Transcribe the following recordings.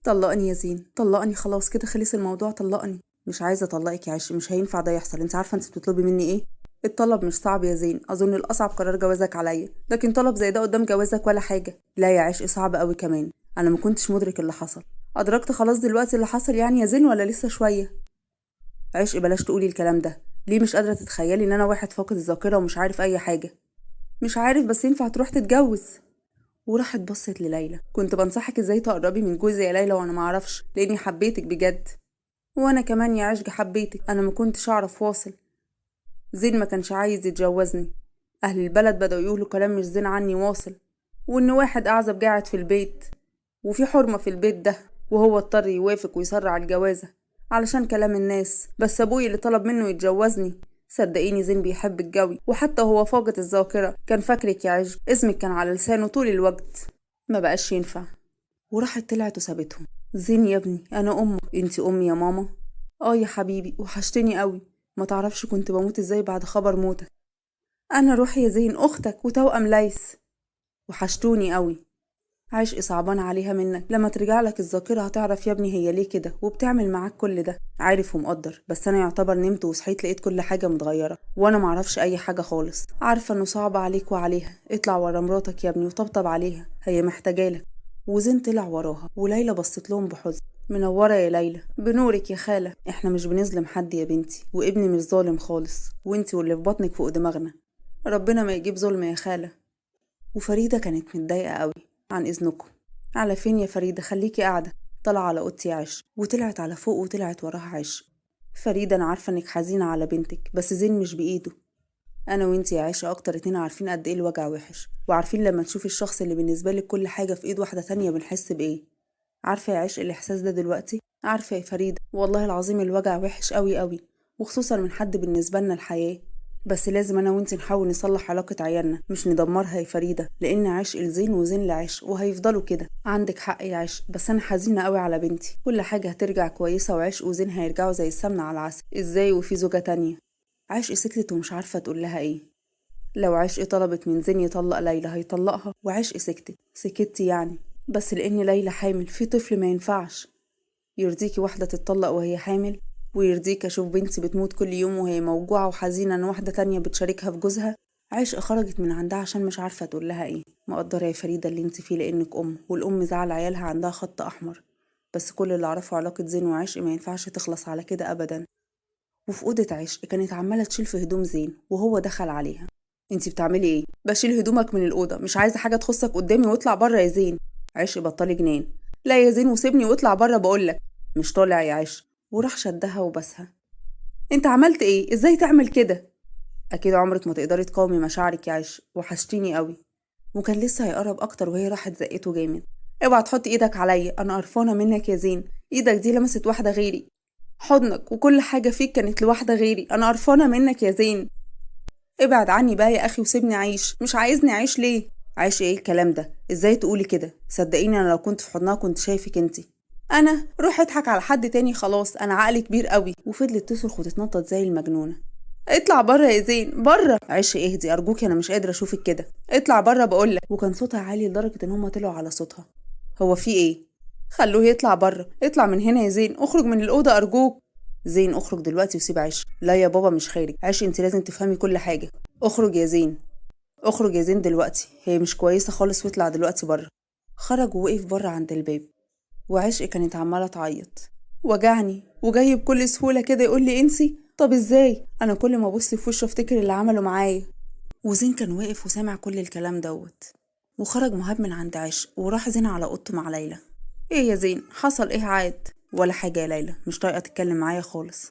طلقني يا زين، طلقني خلاص كده، خلص الموضوع، طلقني. مش عايزه اطلقك يا عش، مش هينفع ده يحصل. انت عارفه انت بتطلبي مني ايه؟ الطلب مش صعب يا زين، اظن الاصعب قرار جوازك عليا، لكن طلب زي ده قدام جوازك ولا حاجه. لا يا عشق، صعب قوي كمان. انا ما كنتش مدرك اللي حصل. ادركت خلاص دلوقتي اللي حصل يعني يا زين، ولا لسه شويه؟ عشق بلاش تقولي الكلام ده. ليه مش قادره تتخيلي ان انا واحد فاقد الذاكره ومش عارف اي حاجه؟ مش عارف، بس ينفع تروح تتجوز؟ وراحت بصت لليلى. كنت بنصحك ازاي تقربي من جوزي يا ليلى وانا معرفش، لاني حبيتك بجد. وانا كمان يا عشق حبيتك، انا ما كنتش اعرف واصل. زين ما كانش عايز يتجوزني. اهل البلد بدأوا يقولوا كلام مش زين عني واصل، وان واحد اعزب قاعد في البيت وفي حرمة في البيت ده، وهو اضطر يوافق ويسرع الجوازة علشان كلام الناس. بس ابوي اللي طلب منه يتجوزني. صدقيني زين بيحب الجوي، وحتى هو فاقد الذاكرة كان فاكرك يا عشق، اسمك كان على لسانه طول الوقت. ما بقاش ينفع. وراحت طلعت وسابتهم. زين يا ابني، انا امك. انتي امي يا ماما. اه يا حبيبي، وحشتني قوي. ما تعرفش كنت بموت ازاي بعد خبر موتك. انا روحي يا زين، اختك وتوأم ليس. وحشتوني قوي. عشق صعبان عليها منك. لما ترجع لك الذاكرة هتعرف يا ابني هي ليه كده وبتعمل معاك كل ده. عارف ومقدر، بس انا يعتبر نمت وصحيت لقيت كل حاجة متغيرة، وانا معرفش اي حاجة خالص. عارفة انه صعب عليك وعليها. اطلع ورا مراتك يا ابني وطبطب عليها، هي محتاجالك. وزين طلع وراها، وليلى بصت لهم بحزن. منورة يا ليلى. بنورك يا خالة. احنا مش بنظلم حد يا بنتي، وابني مش ظالم خالص، وانتي واللي في بطنك فوق دماغنا. ربنا ما يجيب ظلم يا خالة. وفريدة كانت متضايقة قوي. عن إذنكم. على فين يا فريدة؟ خليكي قاعدة. طلع على أوضتي عش، وطلعت على فوق وطلعت وراها عش. فريدة، أنا عارفة إنك حزينة على بنتك، بس زين مش بإيده. أنا وإنتي يا عش أكتر اتنين عارفين قد إيه الوجع وحش، وعارفين لما تشوفي الشخص اللي بالنسبة لك كل حاجة في إيد واحدة تانية بنحس بإيه. عارفة يا عش الإحساس ده دلوقتي؟ عارفة يا فريدة، والله العظيم الوجع وحش قوي قوي، وخصوصا من حد بالنسبة لنا الحياة. بس لازم انا وانتي نحاول نصلح علاقة عيالنا، مش ندمرها يا فريدة، لان عشق لزين وزين لعشق وهيفضلوا كده. عندك حق يا عشق، بس انا حزينة قوي على بنتي. كل حاجة هترجع كويسة، وعشق وزين هيرجعوا زي السمنة على العسل. ازاي وفي زوجة تانية؟ عشق سكتت ومش عارفة تقول لها ايه. لو عشق طلبت من زين يطلق ليلى هيطلقها، وعشق سكتت. سكتي يعني؟ بس لان ليلى حامل في طفل، ما ينفعش. يرضيكي واحدة تتطلق وهي حامل؟ ويرضيك أشوف بنتي بتموت كل يوم وهي موجوعة وحزينة إن واحدة تانية بتشاركها في جوزها؟ عشق خرجت من عندها عشان مش عارفة تقول لها إيه. مقدرة يا فريدة اللي انت فيه، لأنك أم، والأم زعل عيالها عندها خط أحمر. بس كل اللي أعرفه علاقة زين وعشق ما ينفعش تخلص على كده أبدا. وفي أوضة عشق كانت عمالة تشيل في هدوم زين، وهو دخل عليها. انت بتعملي إيه؟ بشيل هدومك من الأوضة، مش عايزة حاجة تخصك قدامي، واطلع بره يا زين. عشق بطلي جنان. لا يا زين، وسيبني واطلع بره بقولك. مش طالع يا عشق. وراح شدها وبسها. انت عملت ايه؟ ازاي تعمل كده؟ اكيد عمرك ما تقدري تقاومي مشاعرك يا عش، وحشتيني قوي. وكان لسه هيقرب اكتر وهي راحت زقته جامد. اوعى تحط ايدك عليا، انا قرفانه منك يا زين. ايدك دي لمست واحده غيري. حضنك وكل حاجه فيك كانت لواحده غيري، انا قرفانه منك يا زين. ابعد عني بقى يا اخي وسيبني اعيش. مش عايزني اعيش ليه؟ عايش ايه الكلام ده؟ ازاي تقولي كده؟ صدقيني انا لو كنت في حضنها كنت شايفك انتي. انا روح اضحك على حد تاني خلاص، انا عقلي كبير قوي. وفضلت تصرخ وتتنطط زي المجنونه. اطلع بره يا زين، بره. عش اهدي ارجوكي، انا مش قادره اشوفك كده. اطلع بره بقولك. وكان صوتها عالي لدرجه ان هما طلعوا على صوتها. هو في ايه؟ خلوه يطلع بره. اطلع من هنا يا زين، اخرج من الاوضه ارجوك. زين اخرج دلوقتي وسيب عش. لا يا بابا مش خارج. عش انت لازم تفهمي كل حاجه. اخرج يا زين. اخرج يا زين دلوقتي، هي مش كويسه خالص، واطلع دلوقتي بره. خرج ووقف بره عند الباب. وعشق كانت عمالة تعيط. وجعني وجاي بكل سهولة كده يقول لي انسي. طب ازاي؟ انا كل ما ابص في وشه افتكر اللي عمله معايا. وزين كان واقف وسامع كل الكلام دوت. وخرج مهاب من عند عشق وراح زين على اوضته مع ليلى. ايه يا زين، حصل ايه؟ عاد ولا حاجة يا ليلى، مش طايقة تتكلم معايا خالص.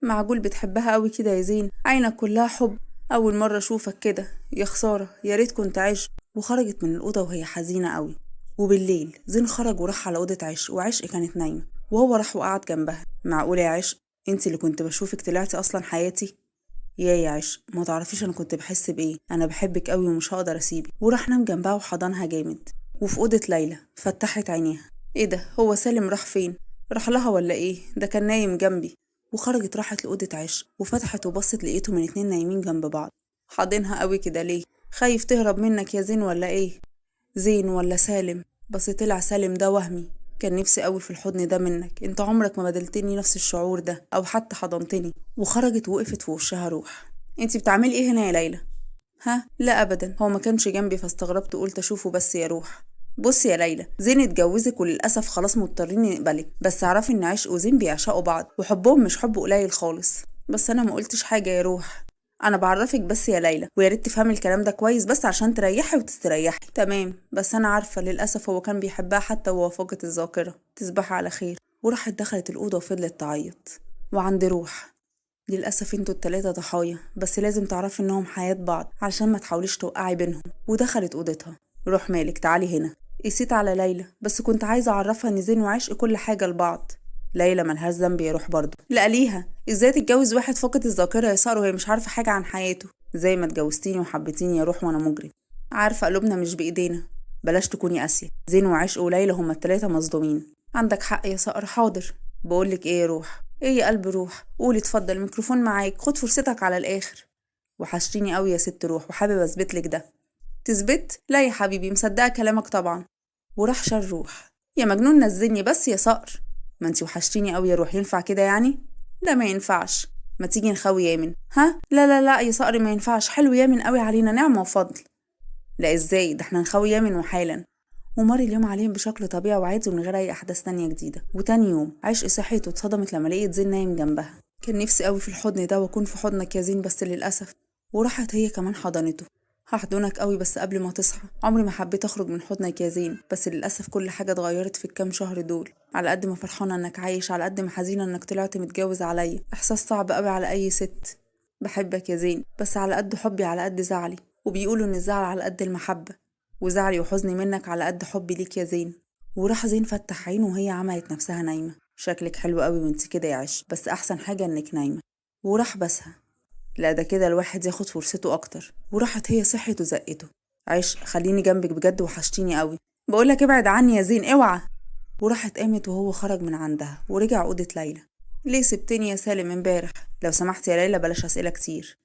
معقول بتحبها قوي كده يا زين؟ عينك كلها حب. اول مرة اشوفك كده، يا خسارة، يا ريت كنت عشق. وخرجت من الأوضة وهي حزينة قوي. وبالليل زين خرج وراح على أوضة عشق، وعشق كانت نايمة، وهو راح وقعد جنبها. معقولة يا عشق؟ انت اللي كنت بشوفك طلعتي أصلا حياتي؟ يا عشق ما تعرفيش أنا كنت بحس بإيه. أنا بحبك قوي ومش هقدر أسيبك. وراح نام جنبها وحضنها جامد. وفي أوضة ليلى فتحت عينيها. ايه ده؟ هو سالم راح فين؟ راح لها ولا ايه؟ ده كان نايم جنبي. وخرجت راحت لأوضة عشق وفتحت وبصت لقيتهم الاتنين نايمين جنب بعض. حاضنها قوي كده ليه؟ خايف تهرب منك يا زين ولا ايه؟ زين ولا سالم؟ بس طلع سالم ده وهمي. كان نفسي قوي في الحضن ده منك، انت عمرك ما بدلتني نفس الشعور ده او حتى حضنتني. وخرجت ووقفت في وشها روح. انت بتعملي ايه هنا يا ليلى؟ ها، لا ابدا، هو ما كانش جنبي فاستغربت وقلت اشوفه بس يا روح. بصي يا ليلى، زين اتجوزك وللاسف خلاص مضطرين نقبلك، بس اعرفي ان عشق وزين بيعشقوا بعض وحبهم مش حب قليل خالص. بس انا ما قلتش حاجه يا روح، انا بعرفك بس يا ليلى، ويا ريت تفهمي الكلام ده كويس بس عشان تريحي وتستريحي. تمام، بس انا عارفه للاسف هو كان بيحبها حتى وهو فقد الذاكره. تصبحي على خير. وراحت دخلت الاوضه وفضلت تعيط. وعند روح، للأسف انتوا التلاتة ضحايا، بس لازم تعرفي انهم حياة بعض علشان ما تحاوليش توقعي بينهم. ودخلت اوضتها. روح مالك، تعالي هنا. قسيت على ليلى، بس كنت عايزة اعرفها ان زين وعشق كل حاجة لبعض. ليلى ملهاش ذنب يا روح برضه. لا ليها، ازاي تتجوز واحد فاقد الذاكرة يا سارة وهي مش عارفة حاجة عن حياته؟ زي ما اتجوزتيني وحبيتيني يا روح وانا مجرم. عارفة قلوبنا مش بايدينا. بلاش تكوني قاسية، زين وعشق وليلى هما التلاتة مصدومين. عندك حق يا سارة، حاضر. بقولك ايه يا روح، ايه يا قلب روح، قولي اتفضل، الميكروفون معاك، خد فرصتك على الاخر. وحشتيني قوي يا ست روح وحابب اثبتلك ده. تثبت؟ لا يا حبيبي، مصدقه كلامك طبعا. وراح شال روح. يا مجنون نزلني بس يا صقر. ما انتي وحشتيني قوي يا روح، ينفع كده يعني؟ لا ما ينفعش. ما تيجي نخوي يامن؟ ها، لا لا لا يا صقر ما ينفعش، حلو يامن قوي علينا، نعمه وفضل. لا ازاي، ده احنا نخوي يامن وحالا. ومر اليوم عليهم بشكل طبيعي وعادي ومن غير أي أحداث تانية جديدة. وتاني يوم عشق صحيت واتصدمت لما لقيت زين نايم جنبها. كان نفسي قوي في الحضن ده وأكون في حضنك يا زين، بس للأسف. وراحت هي كمان حضنته. هحضنك قوي بس قبل ما تصحى. عمري ما حبيت أخرج من حضنك يا زين، بس للأسف كل حاجة اتغيرت في الكام شهر دول. على قد ما فرحانة إنك عايش، على قد ما حزينة إنك طلعت متجوز عليا. إحساس صعب قوي على أي ست. بحبك يا زين، بس على قد حبي على قد زعلي. وبيقولوا إن الزعل على قد المحبة. وزعلي وحزني منك على قد حبي ليك يا زين. وراح زين فتح عينه وهي عملت نفسها نايمة. شكلك حلو قوي وانت كده يا عش، بس احسن حاجة انك نايمة. وراح بسها. لا ده كده الواحد ياخد فرصته اكتر. وراحت هي صحت وزقته. عش، خليني جنبك بجد، وحشتيني قوي. بقولك ابعد عني يا زين، اوعى. وراحت قامت وهو خرج من عندها ورجع اوضة ليلى. ليه سبتني يا سالم امبارح؟ لو سمحت يا ليلى بلاش اسئلة كتير.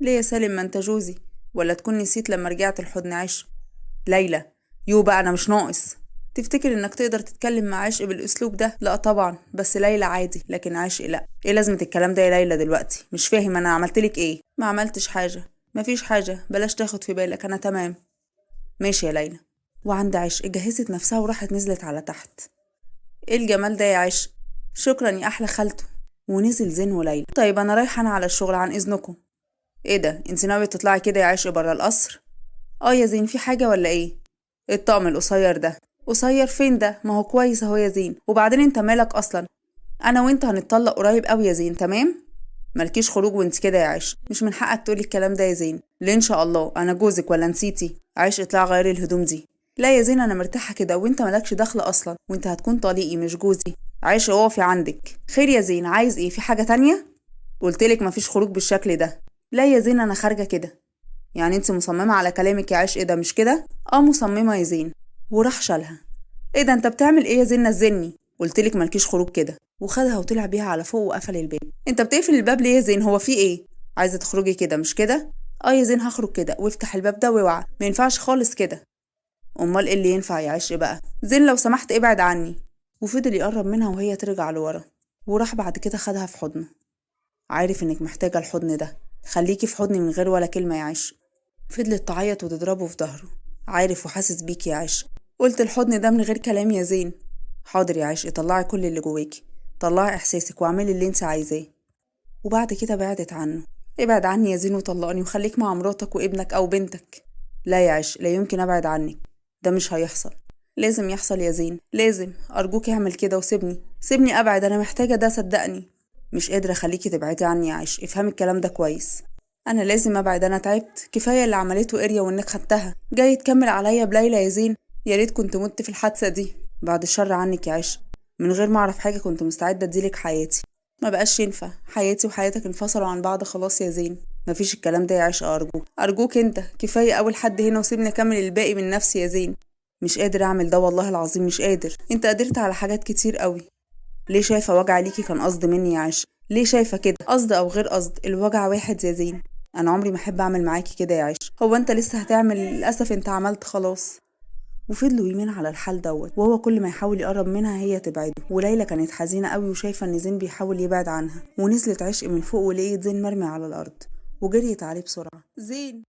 ليه يا سالم، ما انت جوزي. ولا تكون نسيت لما رجعت الحضن عش؟ ليلى، يو بقى انا مش ناقص. تفتكر انك تقدر تتكلم مع عشق بالاسلوب ده؟ لا طبعا، بس ليلى عادي لكن عشق لا. ايه لازمة الكلام ده يا ليلى دلوقتي؟ مش فاهم، انا عملتلك ايه؟ ما عملتش حاجة. مفيش حاجة، بلاش تاخد في بالك، انا تمام. ماشي يا ليلى. وعند عشق جهزت نفسها وراحت نزلت على تحت. ايه الجمال ده يا عشق؟ شكرا يا احلى خالته. ونزل زين وليلى. طيب انا رايحه انا على الشغل، عن اذنكم. ايه ده، انت ناويه تطلعي كده يا عشق بره القصر؟ اه يا زين، في حاجه ولا ايه؟ إيه الطقم القصير ده؟ قصير فين ده؟ ما هو كويس اهو يا زين، وبعدين انت مالك اصلا؟ انا وانت هنتطلق قريب قوي يا زين، تمام؟ مالكيش خروج وانت كده يا عشق، مش من حقك تقولي الكلام ده يا زين. ليه ان شاء الله، انا جوزك ولا نسيتي؟ عشق اطلع غيري الهدوم دي. لا يا زين انا مرتاحه كده، وانت مالكش دخل اصلا، وانت هتكون طليقي مش جوزي. عشق اقفي عندك. خير يا زين، عايز ايه؟ في حاجه تانية؟ قلتلك مفيش خروج بالشكل ده. لا يا زين انا خارجه كده. يعني انت مصممة على كلامك يا عشق ده مش كده؟ اه مصممة يا زين. وراح شالها. ايه ده، انت بتعمل ايه يا زين؟ نزلني. قلتلك مالكيش خروج كده. وخدها وطلع بيها على فوق وقفل الباب. انت بتقفل الباب ليه يا زين؟ هو في ايه؟ عايزة تخرجي كده مش كده؟ اه يا زين هخرج كده، وافتح الباب ده واوعى، ما ينفعش خالص كده. امال ايه اللي ينفع يا عشق بقى؟ زين لو سمحت ابعد عني. وفضل يقرب منها وهي ترجع لورا. وراح بعد كده خدها في حضنه. عارف انك محتاجة الحضن ده، خليكي في حضني من غير ولا كلمة يا عشق. فضلت تعيط وتضربه في ظهره. عارف وحاسس بيك يا عشق. قلت الحضن ده من غير كلام يا زين. حاضر يا عشق، طلعي كل اللي جواكي. طلعي احساسك واعملي اللي انت عايزاه. وبعد كده بعدت عنه. ابعد عني يا زين وطلقني وخليك مع مراتك وابنك او بنتك. لا يا عشق، لا يمكن ابعد عنك. ده مش هيحصل. لازم يحصل يا زين، لازم، ارجوك اعمل كده وسيبني. سيبني ابعد، انا محتاجة ده صدقني. مش قادرة اخليكي تبعدي عني يا عشق، افهمي الكلام ده كويس. انا لازم ابعد، انا تعبت كفايه اللي عملته اريا وانك خدتها، جاي تكمل عليا بليلى يا زين. يا ريت كنت مت في الحادثه دي. بعد الشر عنك يا عشق. من غير ما اعرف حاجه كنت مستعده اديلك حياتي. ما بقاش ينفع، حياتي وحياتك انفصلوا عن بعض خلاص يا زين. مفيش الكلام ده يا عشق، ارجوك ارجوك انت كفايه اول حد هنا وسيبني اكمل الباقي من نفسي يا زين. مش قادر اعمل ده والله العظيم مش قادر، انت قدرت على حاجات كتير قوي. ليه شايفه وجع ليكي كان قصد مني يا عشق؟ ليه شايفه كده قصد او غير قصد الوجع واحد يا زين. انا عمري ما احب اعمل معاكي كده يا عشق. هو انت لسه هتعمل؟ للاسف انت عملت خلاص. وفضلوا يومين على الحال دوت، وهو كل ما يحاول يقرب منها هي تبعده. وليلى كانت حزينة قوي وشايفة ان زين بيحاول يبعد عنها، ونزلت عشق من فوق ولقيت زين مرمي على الارض وجريت عليه بسرعة. زين